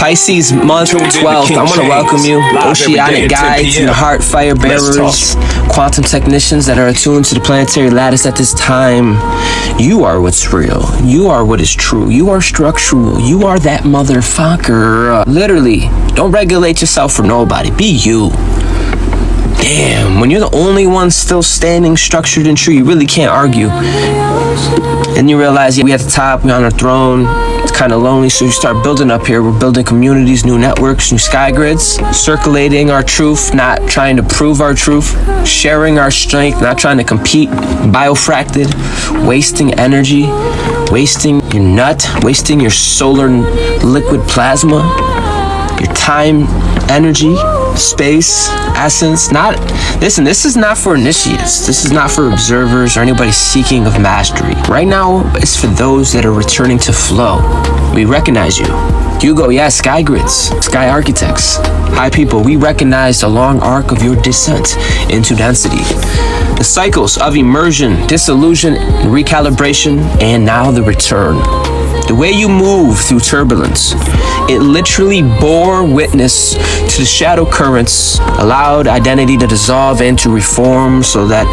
Pisces Month 12th. I want to welcome you, Oceanic Guides and Heartfire Bearers, quantum technicians that are attuned to the planetary lattice at this time. You are what's real. You are what is true. You are structural. You are that motherfucker. Literally, don't regulate yourself for nobody. Be you. Damn, when you're the only one still standing, structured and true, you really can't argue. Then you realize, yeah, we at the top, we're on our throne. It's kind of lonely, so you start building up here. We're building communities, new networks, new sky grids, circulating our truth, not trying to prove our truth, sharing our strength, not trying to compete, biofracted, wasting energy, wasting your nut, wasting your solar liquid plasma, your time, energy, space, essence. Listen, this is not for initiates. This is not for observers or anybody seeking of mastery. Right now, it's for those that are returning to flow. We recognize you. Hugo, yes, sky grids, sky architects, high people. We recognize the long arc of your descent into density. The cycles of immersion, dissolution, recalibration, and now the return. The way you move through turbulence, it literally bore witness to the shadow currents, allowed identity to dissolve and to reform so that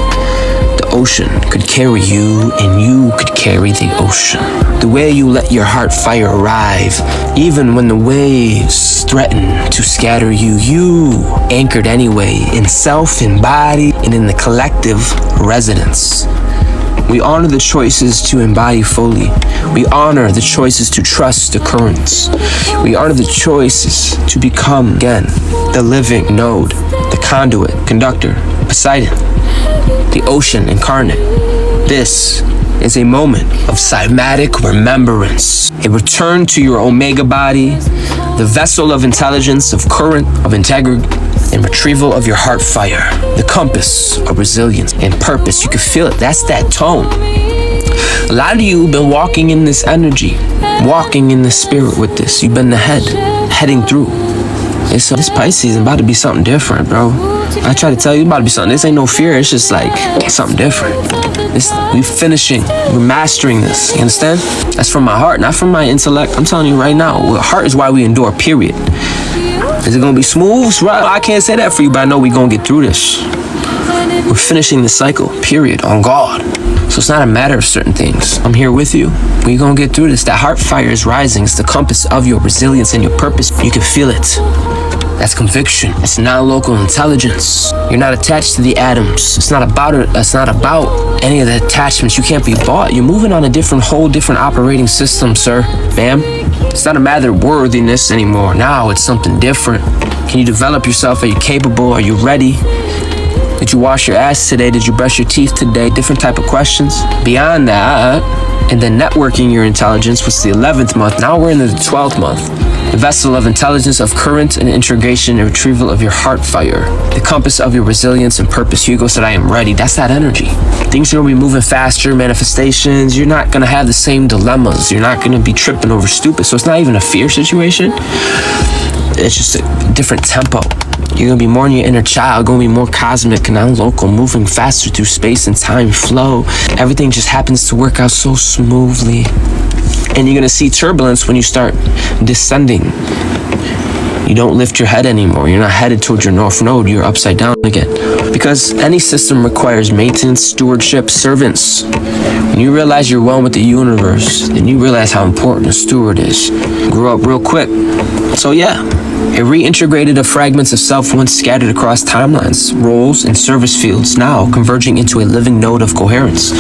the ocean could carry you and you could carry the ocean. The way you let your heart fire arrive, even when the waves threaten to scatter you, you anchored anyway in self, in body, and in the collective resonance. We honor the choices to embody fully. We honor the choices to trust the currents. We honor the choices to become, again, the living node, the conduit, conductor, Poseidon, the ocean incarnate. This is a moment of somatic remembrance, a return to your omega body, the vessel of intelligence, of current, of integrity, and retrieval of your heart fire, the compass of resilience and purpose. You can feel it. That's that tone. A lot of you have been walking in this energy, walking in the spirit with this. You've been the head, heading through. This Pisces is about to be something different, bro. I try to tell you, it's about to be something. This ain't no fear. It's just like something different. We're finishing. We're mastering this. You understand? That's from my heart, not from my intellect. I'm telling you right now, heart is why we endure, period. Is it gonna be smooth? Right? I can't say that for you, but I know we're gonna get through this. We're finishing the cycle, period, on God. So it's not a matter of certain things. I'm here with you. We're gonna get through this. That heart fire is rising. It's the compass of your resilience and your purpose. You can feel it. That's conviction. It's non-local intelligence. You're not attached to the atoms. It's not about it. It's not about any of the attachments. You can't be bought. You're moving on a whole different operating system, sir, ma'am. It's not a matter of worthiness anymore. Now it's something different. Can you develop yourself? Are you capable? Are you ready? Did you wash your ass today? Did you brush your teeth today? Different type of questions. Beyond that, and then networking your intelligence was the 11th month. Now we're in the 12th month. The vessel of intelligence, of current and integration and retrieval of your heart fire. The compass of your resilience and purpose. Hugo said, I am ready. That's that energy. Things are going to be moving faster, manifestations. You're not going to have the same dilemmas. You're not going to be tripping over stupid. So it's not even a fear situation. It's just a different tempo. You're going to be more in your inner child, going to be more cosmic and non-local, moving faster through space and time flow. Everything just happens to work out so smoothly. And you're going to see turbulence when you start descending. You don't lift your head anymore. You're not headed towards your north node. You're upside down again. Because any system requires maintenance, stewardship, servants. When you realize you're one with the universe, then you realize how important a steward is. Grew up real quick. So yeah, it reintegrated the fragments of self once scattered across timelines, roles, and service fields, now converging into a living node of coherence.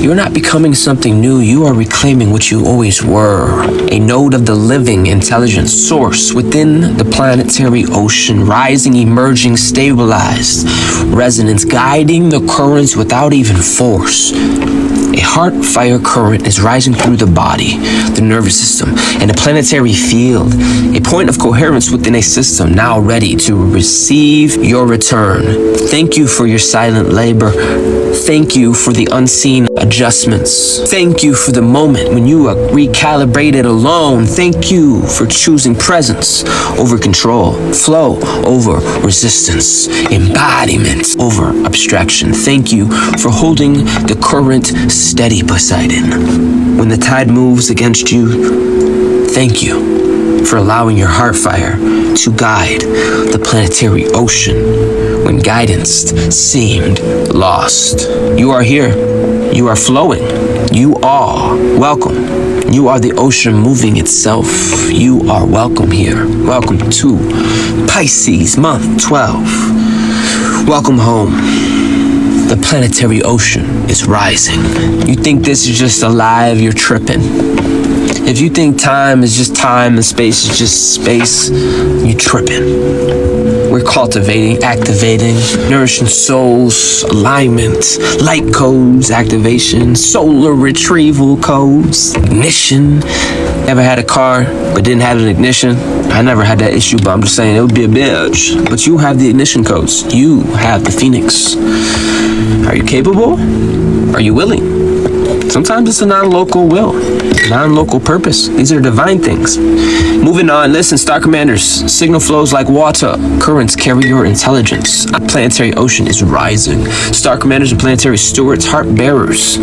You're not becoming something new. You are reclaiming what you always were. A node of the living intelligence source within the planetary ocean, rising, emerging, stabilized, resonance, guiding the currents without even force. A heart fire current is rising through the body, the nervous system, and the planetary field. A point of coherence within a system now ready to receive your return. Thank you for your silent labor. Thank you for the unseen adjustments. Thank you for the moment when you are recalibrated alone. Thank you for choosing presence over control, flow over resistance, embodiment over abstraction. Thank you for holding the current steady, Poseidon. When the tide moves against you, thank you. for allowing your heart fire to guide the planetary ocean when guidance seemed lost. You are here. You are flowing. You are welcome. You are the ocean moving itself. You are welcome here. Welcome to Pisces Month 12. Welcome home. The planetary ocean is rising. You think this is just alive, you're tripping. If you think time is just time and space is just space, you're tripping. We're cultivating, activating, nourishing souls, alignment, light codes, activation, solar retrieval codes, ignition. Ever had a car but didn't have an ignition? I never had that issue, but I'm just saying it would be a bitch. But you have the ignition codes. You have the Phoenix. Are you capable? Are you willing? Sometimes it's a non-local will, non-local purpose. These are divine things. Moving on, listen, StarCommanders. Signal flows like water. Currents carry your intelligence. A planetary ocean is rising. StarCommanders and Planetary Stewards, Heart Bearers.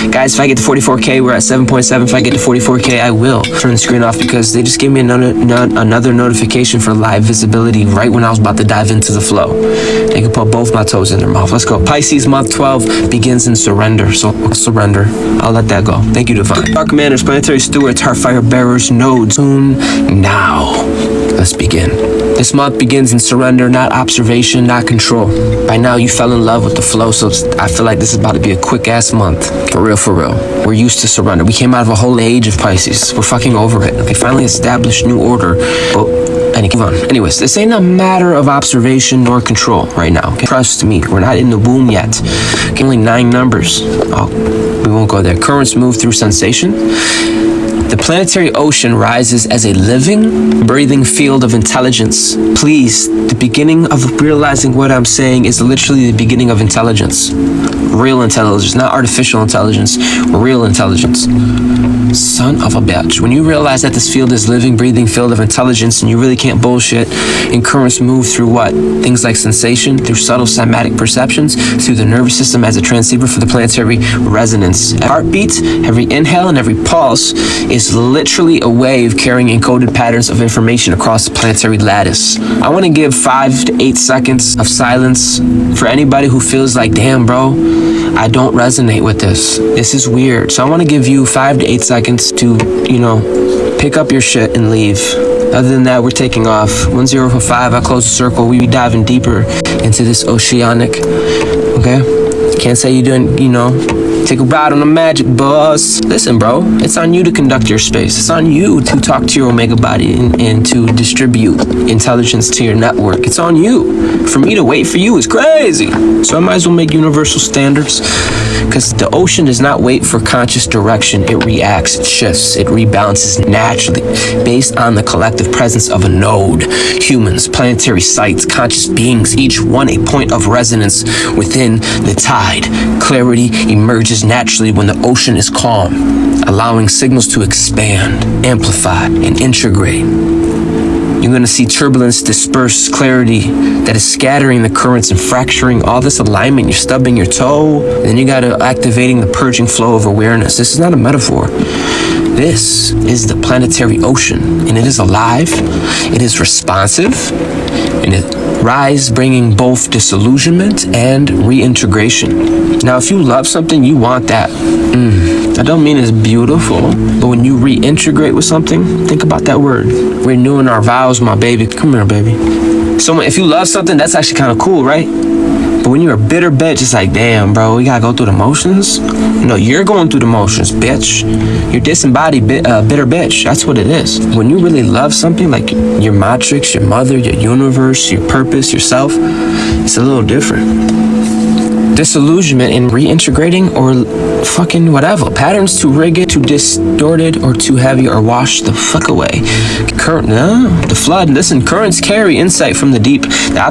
Guys, if I get to 44K, we're at 7.7. If I get to 44K, I will turn the screen off because they just gave me another notification for live visibility right when I was about to dive into the flow. They can put both my toes in their mouth. Let's go. Pisces Month 12 begins in surrender. So surrender. I'll let that go. Thank you, Divine. StarCommanders, Planetary Stewards, Heartfire Bearers, nodes. Soon now. Let's begin. This month begins in surrender, not observation, not control. By now, you fell in love with the flow, so I feel like this is about to be a quick-ass month. For real, for real. We're used to surrender. We came out of a whole age of Pisces. We're fucking over it. We finally established new order. Anyways, this ain't a matter of observation nor control right now. Okay? Trust me, we're not in the womb yet. Okay, only 9 numbers. We won't go there. Currents move through sensation. The planetary ocean rises as a living, breathing field of intelligence. Please, the beginning of realizing what I'm saying is literally the beginning of intelligence. Real intelligence, not artificial intelligence, real intelligence. Son of a bitch. When you realize that this field is living, breathing field of intelligence and you really can't bullshit, and currents move through what? Things like sensation, through subtle somatic perceptions, through the nervous system as a transceiver for the planetary resonance. Heartbeat, every inhale and every pulse is literally a wave carrying encoded patterns of information across the planetary lattice. I want to give 5 to 8 seconds of silence for anybody who feels like, damn, bro, I don't resonate with this. This is weird. So I want to give you 5 to 8 seconds to, pick up your shit and leave. Other than that, we're taking off. 1045, I close the circle. We be diving deeper into this oceanic. Okay? Can't say you didn't, take a ride on the magic bus. Listen, bro, it's on you to conduct your space. It's on you to talk to your omega body and to distribute intelligence to your network. It's on you. For me to wait for you is crazy. So I might as well make universal standards, because the ocean does not wait for conscious direction. It reacts, it shifts, it rebalances naturally based on the collective presence of a node. Humans, planetary sites, conscious beings, each one a point of resonance within the tide. Clarity emerges naturally when the ocean is calm, allowing signals to expand, amplify, and integrate. You're going to see turbulence disperse clarity that is scattering the currents and fracturing all this alignment. You're stubbing your toe, and then you got to activating the purging flow of awareness. This is not a metaphor. This is the planetary ocean, and it is alive, it is responsive, and it rise bringing both disillusionment and reintegration. Now, if you love something, you want that. I don't mean it's beautiful, but when you reintegrate with something, think about that word. Renewing our vows, my baby. Come here, baby. So if you love something, that's actually kind of cool, right? But when you're a bitter bitch, it's like, damn, bro, we gotta go through the motions? No, you're going through the motions, bitch. You're disembodied bitter bitch. That's what it is. When you really love something, like your matrix, your mother, your universe, your purpose, yourself, it's a little different. Disillusionment in reintegrating or fucking whatever. Patterns too rigid, too distorted, or too heavy, or wash the fuck away. The flood. Listen, currents carry insight from the deep.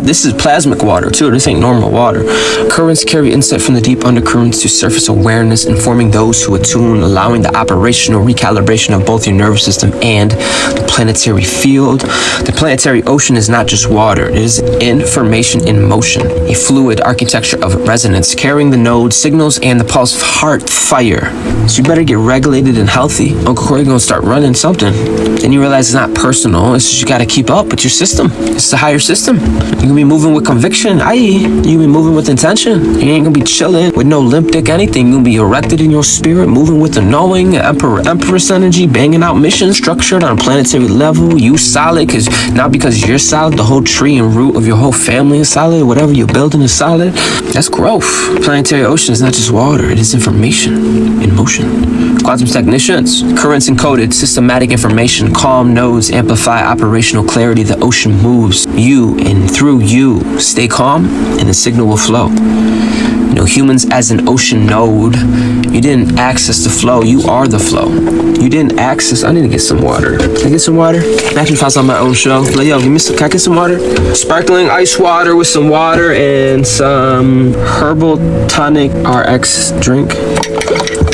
This is plasmic water too. This ain't normal water. Currents carry insight from the deep undercurrents to surface awareness, informing those who attune, allowing the operational recalibration of both your nervous system and the planetary field. The planetary ocean is not just water. It is information in motion, a fluid architecture of resonance, carrying the nodes, signals, and the pulse of heart heart fire. So you better get regulated and healthy. Uncle Corey gonna start running something. Then you realize it's not personal. It's just you gotta keep up with your system. It's the higher system. You're gonna be moving with conviction. You're gonna be moving with intention. You ain't gonna be chilling with no limp dick anything. You're gonna be erected in your spirit, moving with the knowing, empress energy, banging out missions, structured on a planetary level. You solid, cause not because you're solid, the whole tree and root of your whole family is solid. Whatever you're building is solid. That's growth. Planetary ocean is not just water. It is information in motion. Quantum technicians, currents encoded, systematic information, calm nodes amplify operational clarity. The ocean moves you and through you. Stay calm and the signal will flow. You know, humans as an ocean node, you didn't access the flow, you are the flow. You didn't access, I need to get some water. Can I get some water? Imagine if I was on my own show. Like, yo, can I get some water? Sparkling ice water with some water and some herbal tonic RX drink.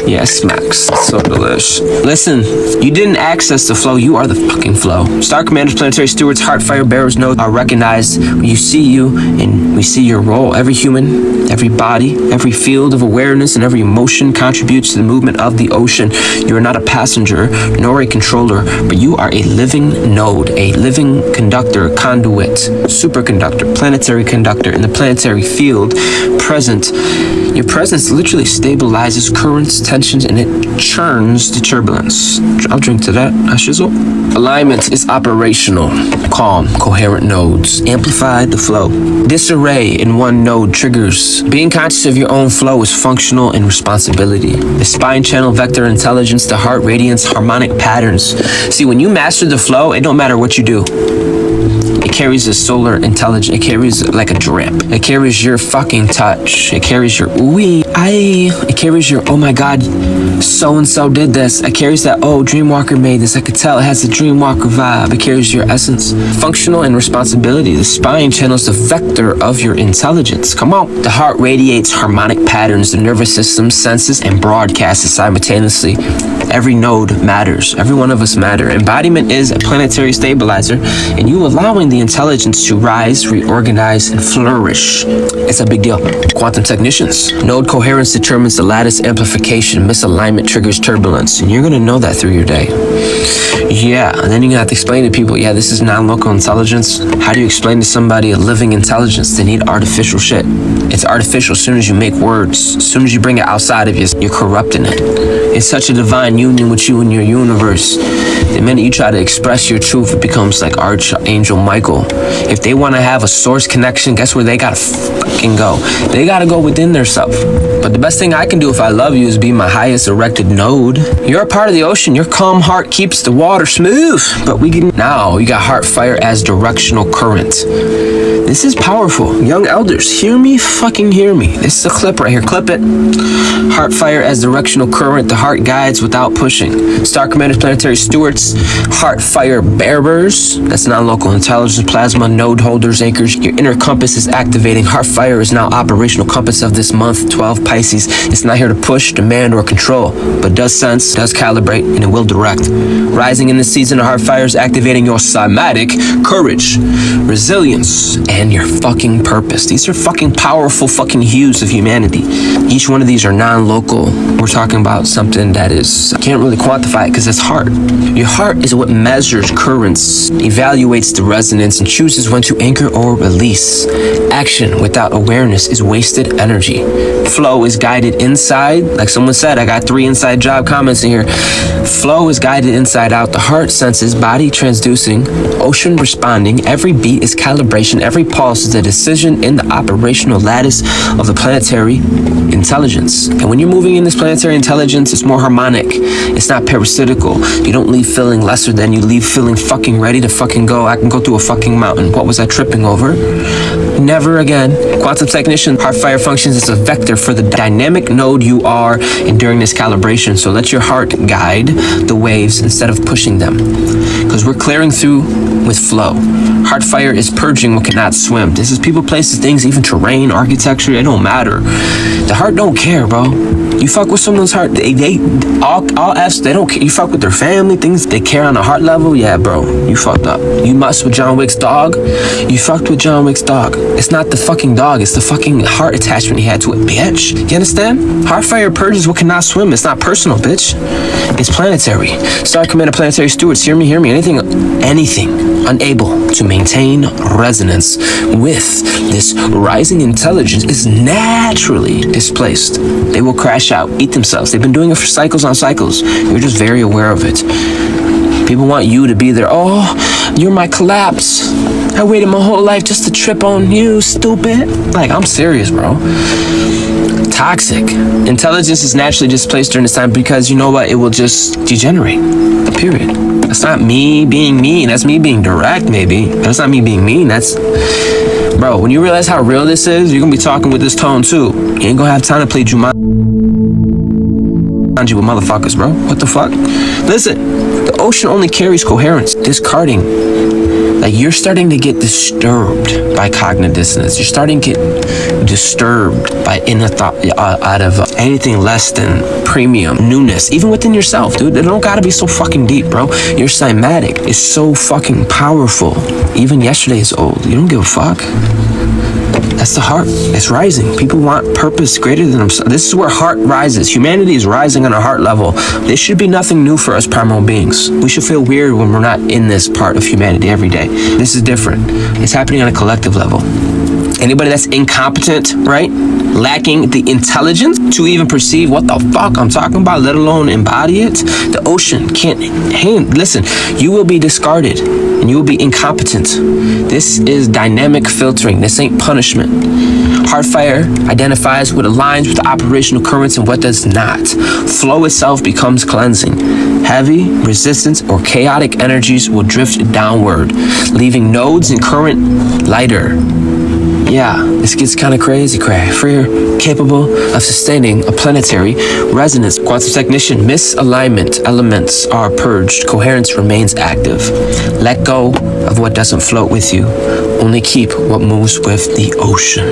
Yeah, smacks. It's so delish. Listen, you didn't access the flow. You are the fucking flow. StarCommanders, Planetary Stewards, Heartfire Bearers know are recognized. We see you and we see your role. Every human, every body, every field of awareness, and every emotion contributes to the movement of the ocean. You are not a passenger nor a controller, but you are a living node, a living conductor, conduit, superconductor, planetary conductor in the planetary field present. Your presence literally stabilizes currents, tensions, and it churns the turbulence. I'll drink to that. I shizzle. Alignment is operational. Calm, coherent nodes. Amplify the flow. Disarray in one node triggers. Being conscious of your own flow is functional and responsibility. The spine channel vector intelligence, the heart radiance, harmonic patterns. See, when you master the flow, it don't matter what you do. It carries a solar intelligence. It carries like a drip. It carries your fucking touch. It carries your ooey. It carries your, oh my God, so-and-so did this. It carries that, oh, Dreamwalker made this. I could tell it has the Dreamwalker vibe. It carries your essence. Functional and responsibility. The spine channels the vector of your intelligence. Come on. The heart radiates harmonic patterns. The nervous system senses and broadcasts simultaneously. Every node matters. Every one of us matter. Embodiment is a planetary stabilizer, and you allowing the intelligence to rise, reorganize, and flourish. It's a big deal. Quantum technicians. Node coherence determines the lattice amplification. Misalignment triggers turbulence, and you're gonna know that through your day. Yeah, and then you're gonna have to explain to people, yeah, this is non-local intelligence. How do you explain to somebody a living intelligence? They need artificial shit. It's artificial as soon as you make words. As soon as you bring it outside of you, you're corrupting it. It's such a divine union with you and your universe. The minute you try to express your truth, it becomes like Archangel Michael. If they want to have a source connection, guess where they gotta fucking go? They gotta go within their self. But the best thing I can do if I love you is be my highest erected node. You're a part of the ocean. Your calm heart keeps the water smooth. But now you got Heartfire as directional current. This is powerful. Young elders, hear me, fucking hear me. This is a clip right here. Clip it. Heartfire as directional current. The heart guides without pushing. StarCommanders, Planetary Stewards, Heartfire Bearers. That's non-local intelligence, plasma, node holders, anchors. Your inner compass is activating. Heartfire is now operational compass of this month, 12 Pisces. It's not here to push, demand, or control, but does sense, does calibrate, and it will direct. Rising in this season of Heartfire is activating your somatic courage, resilience, and your fucking purpose. These are fucking powerful fucking hues of humanity. Each one of these are non-local. We're talking about something that is, I can't really quantify it because it's heart. Your heart is what measures currents, evaluates the resonance, and chooses when to anchor or release. Action without awareness is wasted energy. Flow is guided inside. Like someone said, I got 3 inside job comments in here. Flow is guided inside out. The heart senses, body transducing, ocean responding. Every beat is calibration. Every pulse is a decision in the operational lattice of the planetary intelligence. And when you're moving in this planetary intelligence, it's more harmonic. It's not parasitical. You don't leave feeling lesser than, you leave feeling fucking ready to fucking go. I can go through a fucking mountain. What was I tripping over? Never again. Quantum technician, Heartfire functions as a vector for the dynamic node you are in during this calibration. So let your heart guide the waves instead of pushing them. Because we're clearing through with flow. Heartfire is purging what cannot swim. This is people, places, things, even terrain, architecture. It don't matter. The heart don't care, bro. You fuck with someone's heart, they don't care. You fuck with their family, things they care on a heart level. Yeah, bro, you fucked up. You messed with John Wick's dog. You fucked with John Wick's dog. It's not the fucking dog. It's the fucking heart attachment he had to it, bitch. You understand? Heartfire purges what cannot swim. It's not personal, bitch. It's planetary. StarCommanders, Planetary Stewards. Hear me. Anything unable to maintain resonance with this rising intelligence is naturally displaced. They will crash out, eat themselves. They've been doing it for cycles on cycles. You're just very aware of it. People want you to be there. Oh, you're my collapse. I waited my whole life just to trip on you, stupid. Like, I'm serious, bro. Toxic. Intelligence is naturally displaced during this time because you know what? It will just degenerate. Period. That's not me being mean. That's me being direct, maybe. That's not me being mean. That's... Bro, when you realize how real this is, you're gonna be talking with this tone too. You ain't gonna have time to play Jumanji with motherfuckers, bro. What the fuck? Listen, the ocean only carries coherence, discarding. Like, you're starting to get disturbed by cognitive dissonance. You're starting to get disturbed by inner thought out of anything less than premium newness, even within yourself, dude. It don't gotta be so fucking deep, bro. Your somatic is so fucking powerful. Even yesterday is old. You don't give a fuck. That's the heart. It's rising. People want purpose greater than themselves. This is where heart rises. Humanity is rising on a heart level. This should be nothing new for us primal beings. We should feel weird when we're not in this part of humanity every day. This is different. It's happening on a collective level. Anybody that's incompetent, right? Lacking the intelligence to even perceive what the fuck I'm talking about, let alone embody it. The ocean can't listen, you will be discarded and you will be incompetent. This is dynamic filtering. This ain't punishment. Heartfire identifies what aligns with the operational currents and what does not. Flow itself becomes cleansing. Heavy, resistance, or chaotic energies will drift downward, leaving nodes and current lighter. Yeah, this gets kind of crazy, freer, capable of sustaining a planetary resonance. Quantum technician, misalignment elements are purged. Coherence remains active. Let go of what doesn't float with you. Only keep what moves with the ocean.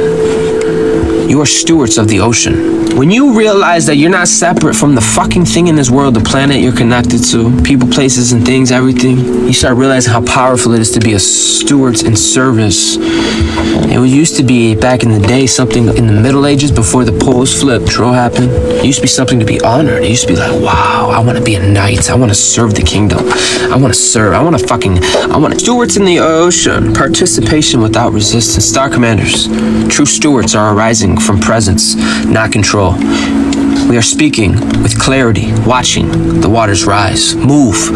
You are stewards of the ocean. When you realize that you're not separate from the fucking thing in this world, the planet you're connected to, people, places, and things, everything, you start realizing how powerful it is to be a steward in service. It used to be, back in the day, something in the Middle Ages before the poles flipped, happened. It used to be something to be honored. It used to be like, wow, I want to be a knight. I want to serve the kingdom. I want to serve. I want stewards in the ocean. Participation without resistance. StarCommanders. True stewards are arising from presence, not control. We are speaking with clarity, watching the waters rise, move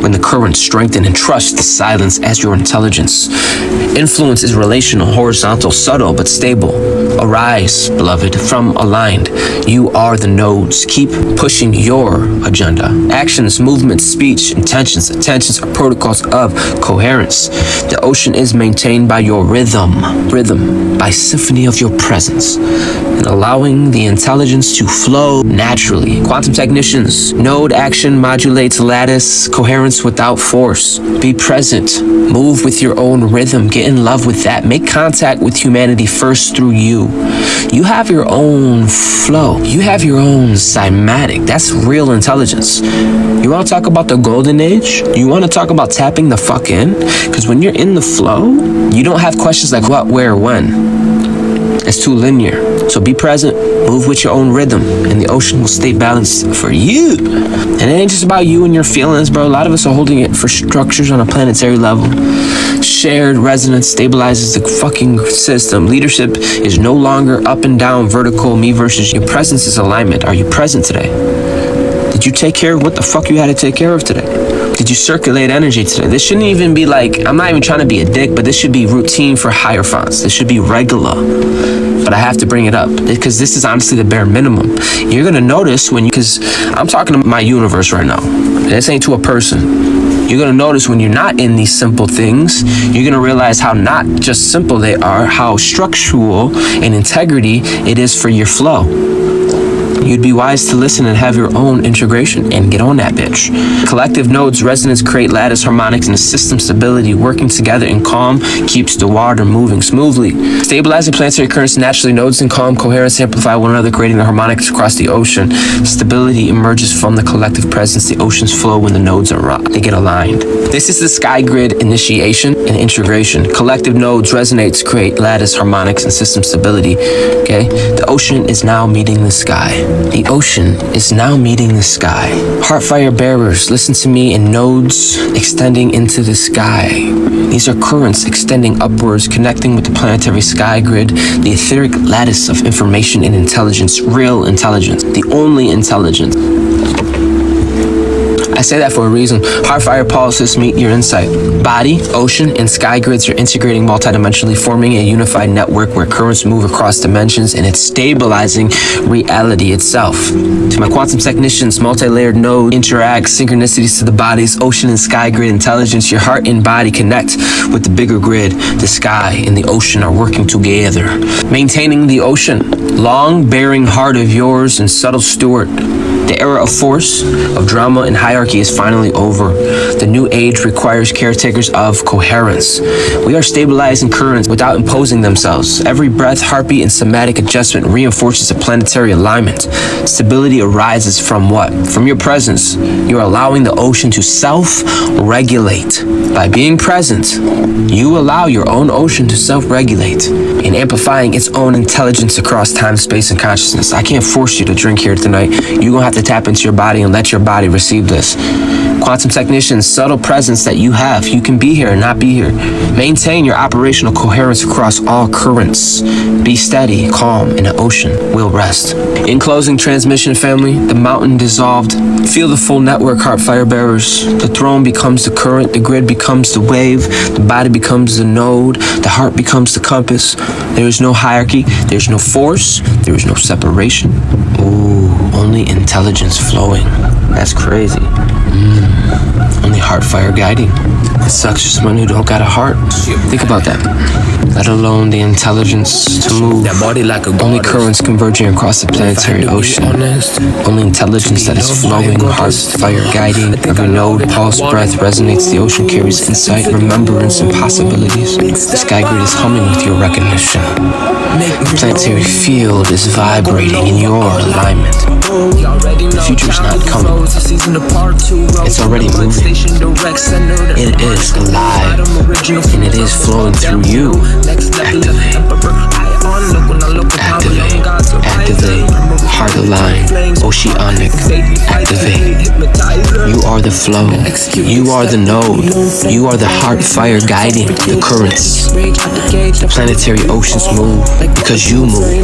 when the currents strengthen, and trust the silence as your intelligence. Influence is relational, horizontal, subtle, but stable. Arise, beloved, from aligned. You are the nodes. Keep pushing your agenda. Actions, movements, speech, intentions. Attentions are protocols of coherence. The ocean is maintained by your rhythm, by symphony of your presence, and allowing the intelligence to flow naturally. Quantum technicians, node action modulates lattice, coherence without force. Be present, move with your own rhythm, get in love with that. Make contact with humanity first through you. You have your own flow. You have your own somatic. That's real intelligence. You want to talk about the golden age? You want to talk about tapping the fuck in? Because when you're in the flow, you don't have questions like what, where, when. It's too linear. So be present, move with your own rhythm, and the ocean will stay balanced for you. And it ain't just about you and your feelings, bro. A lot of us are holding it for structures on a planetary level. Shared resonance stabilizes the fucking system. Leadership is no longer up and down, vertical, me versus you. Your presence is alignment. Are you present today? Did you take care of what the fuck you had to take care of today? Did you circulate energy today? This shouldn't even be like, I'm not even trying to be a dick, but this should be routine for hierophants. This should be regular. But I have to bring it up because this is honestly the bare minimum. You're gonna notice because I'm talking to my universe right now. This ain't to a person. You're gonna notice when you're not in these simple things, you're gonna realize how not just simple they are, how structural and integrity it is for your flow. you'd be wise to listen and have your own integration and get on that bitch. Collective nodes, resonance create lattice harmonics and system stability. Working together in calm keeps the water moving smoothly. Stabilizing planetary currents naturally, nodes in calm coherence amplify one another, creating the harmonics across the ocean. Stability emerges from the collective presence. The oceans flow when the nodes are they get aligned. This is the sky grid initiation and integration. Collective nodes resonates, create lattice harmonics and system stability. Okay, the ocean is now meeting the sky. The ocean is now meeting the sky. Heartfire bearers, listen to me in nodes extending into the sky. These are currents extending upwards, connecting with the planetary sky grid, the etheric lattice of information and intelligence, real intelligence, the only intelligence. I say that for a reason. Heartfire policies meet your insight. Body, ocean, and sky grids are integrating multidimensionally, forming a unified network where currents move across dimensions, and it's stabilizing reality itself. To my quantum technicians, multi-layered node interact, synchronicities to the body's ocean and sky grid intelligence. Your heart and body connect with the bigger grid. The sky and the ocean are working together. Maintaining the ocean. Long-bearing heart of yours and subtle steward. The era of force, of drama and hierarchy is finally over. The new age requires caretakers of coherence. We are stabilizing currents without imposing themselves. Every breath, heartbeat, and somatic adjustment reinforces a planetary alignment. Stability arises from what? From your presence. You're allowing the ocean to self-regulate. By being present, you allow your own ocean to self-regulate and amplifying its own intelligence across time, space, and consciousness. I can't force you to drink here tonight. You're gonna have to tap into your body and let your body receive this. Quantum technicians, subtle presence that you have. You can be here and not be here. Maintain your operational coherence across all currents. Be steady, calm, and the ocean will rest. In closing transmission, family, the mountain dissolved. Feel the full network, Heartfire bearers. The throne becomes the current, the grid becomes the wave, the body becomes the node, the heart becomes the compass. There is no hierarchy, there's no force, there is no separation. Ooh, only intelligence flowing. That's crazy. Only heartfire guiding. It sucks for someone who don't got a heart. Think about that. Let alone the intelligence to move. That body like a only currents converging across the planetary ocean. Only intelligence that is flowing. Heartfire guiding. Every node, pulse, breath resonates. The ocean carries insight, remembrance, and possibilities. The sky grid is humming with your recognition. The planetary field is vibrating in your alignment. The future is not coming. It's already moving. It is alive, and it is flowing through you. Activate. Activate. Activate. Heart aligned. Oceanic. Activate. You are the flow. You are the node. You are the heart fire guiding the currents. The planetary oceans move because you move.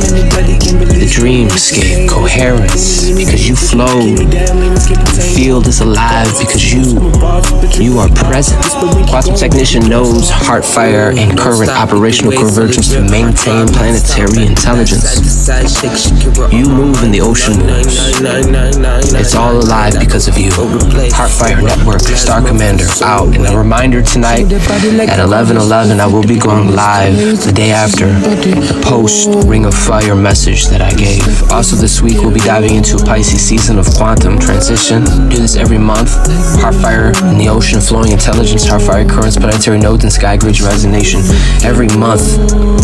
The dreamscape coherence because you flow. The field is alive because you are present. Quantum technician knows heart fire and current operational convergence to maintain planetary intelligence. You move and the ocean moves. It's all alive because of you. Heartfire Network, StarCommanders out. And a reminder tonight at 11:11 I will be going live the day after the post Ring of Fire message that I gave. Also this week we'll be diving into a Pisces season of quantum transition. Do this every month. Heartfire in the ocean, flowing intelligence, heartfire currents, planetary nodes, and sky grids resonation. Every month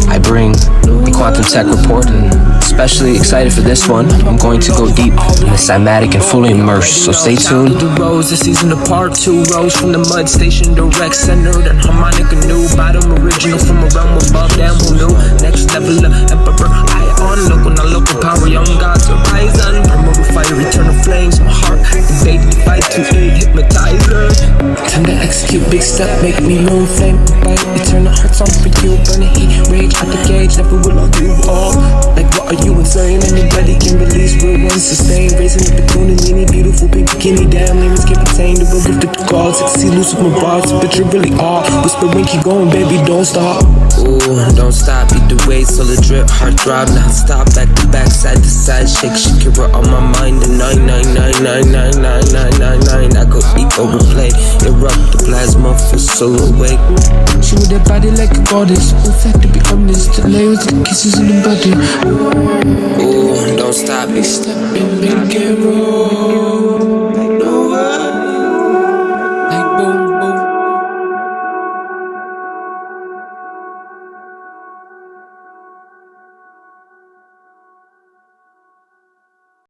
I bring the quantum tech report, and especially excited for this one. I'm going to go deep in the Somatic and fully immersed, so stay tuned. The rose, the season of part 2 rose from the mud station, direct centered and harmonic anew. Bottom original from a realm above, down who knew. Next level of emperor, I on local, not local power, young gods horizon. Primordial fire, eternal flames, my heart activated, 528 hypnotizer. Time to execute, big step, make me moon flame. Bite, eternal hearts on for you, burning heat, rage at the gauge, never will I do all. Like what are you insane? Anybody can release, real one sustain. Raising the kundalini, beautiful pink bikini, damn limits get retained. The will lift the gods, ecstasy loose with my bars, but you really are. Whispering, keep going, baby, don't stop. Ooh, don't stop, beat the waves, so the drip, heart throb, non-stop, back to back, side to side, shake Shakira on my mind. The 999999999, I go eat, overplay, erupt the plasma for solar awake. She with that body like a goddess, in fact to become this, the layers, the kisses in the body. Ooh, don't stop me. Step in, make it roll.